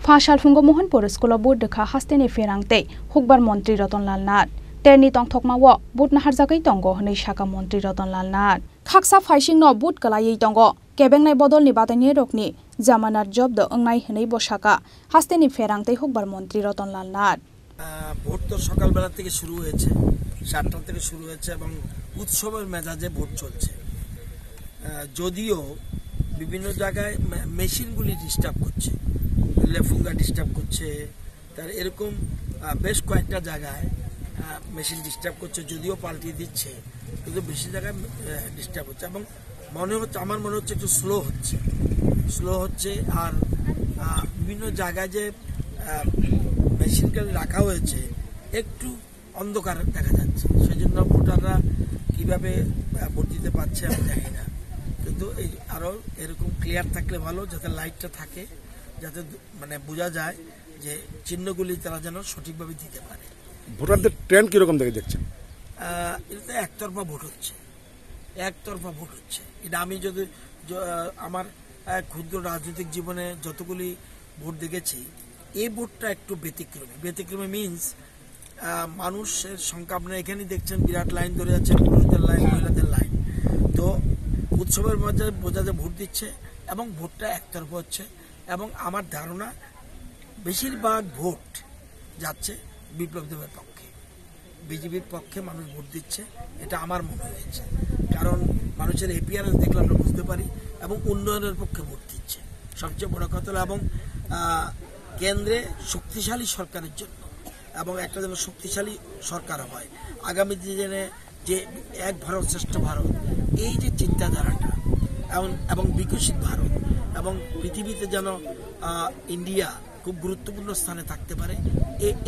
Fasalfungo Mohanpur School of Buddha Hasteni Ferangte, Hugbar Montri Ratonlal Nath. Terni tong thokmawo bud na harjakai tongo nei saka montri Ratonlal Nath. Khaksa faising no bud kalai tongo. Kebeng nai bodol ni batani rokni Jamanar job the ongnai nei bosaka. Hasteni Ferangte Hugbar Montri Ratonlal Nath. Vote তো সকালবেলা থেকে শুরু হয়েছে 7টা থেকে শুরু হয়েছে এবং উৎসবের মেজাজে ভোট চলছে যদিও বিভিন্ন জায়গায় মেশিনগুলি ডিস্টার্ব করছে লেফুঙ্গা ডিস্টার্ব করছে তার এরকম বেশ কয়েকটা জায়গায় মেশিন ডিস্টার্ব করছে যদিও পাল্টিয়ে দিচ্ছে কিন্তু বেশি জায়গায় ডিস্টার্ব হচ্ছে এবং আমার মনে হচ্ছে একটু স্লো হচ্ছে আর বিভিন্ন জায়গায় যে মেশিনগুলি রাখা হয়েছে একটু অন্ধকার দেখা যাচ্ছে সেজন্য ভোটাররা কিভাবে ভোট দিতে পারছে আমি জানি না কিন্তু এই আরো এরকম ক্লিয়ার থাকলে ভালো যাতে লাইটটা থাকে যাতে মানে বোঝা যায় যে চিহ্নগুলি তারা যেন সঠিকভাবে দিতে পারে ভোটারদের ট্রেন্ড কি রকম দেখছেন এটা একতরফা ভোট হচ্ছে এটা আমি যদি আমার ক্ষুদ্র রাজনৈতিক জীবনে যতগুলি ভোট দেখেছি এই ভোটটা একটু ব্যতিক্রমী মিন্স মানুষের সংখ্যা আপনারা এখানেই দেখছেন বিরাট লাইন ধরে যাচ্ছে পুরুষদের লাইন মহিলাদের লাইন তো উৎসবের মধ্যে বোঝাতে ভোট দিচ্ছে এবং ভোটটা একতরফা হচ্ছে এবং আমার ধারণা বেশিরভাগ ভোট যাচ্ছে বিপ্লব দেবের পক্ষে বিজেপির পক্ষে মানুষ ভোট দিচ্ছে এটা আমার মনে হয়েছে কারণ মানুষের এপিয়ারেন্স দেখলে আমরা বুঝতে পারি এবং উন্নয়নের পক্ষে ভোট দিচ্ছে সবচেয়ে বড় কথা এবং কেন্দ্রে শক্তিশালী সরকারের জন্য এবং একটা যেন শক্তিশালী সরকার হয় আগামী দিনে যে এক ভারত শ্রেষ্ঠ ভারত এই যে চিন্তাধারাটা এবং বিকশিত ভারত এবং পৃথিবীতে যেন ইন্ডিয়া খুব গুরুত্বপূর্ণ স্থানে থাকতে পারে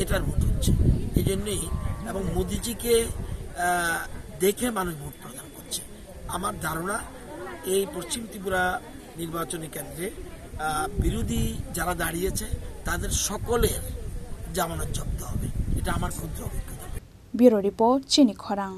এটার ভোট হচ্ছে এই জন্যই এবং মোদিজিকে দেখে মানুষ ভোট প্রদান করছে আমার ধারণা এই পশ্চিম ত্রিপুরা নির্বাচনী কেন্দ্রে বিরোধী যারা দাঁড়িয়েছে তাদের সকলের জামানত জব্দ হবে এটা আমার ক্ষুদ্র অভিজ্ঞতা ব্যুরো রিপোর্ট চিনি খরাং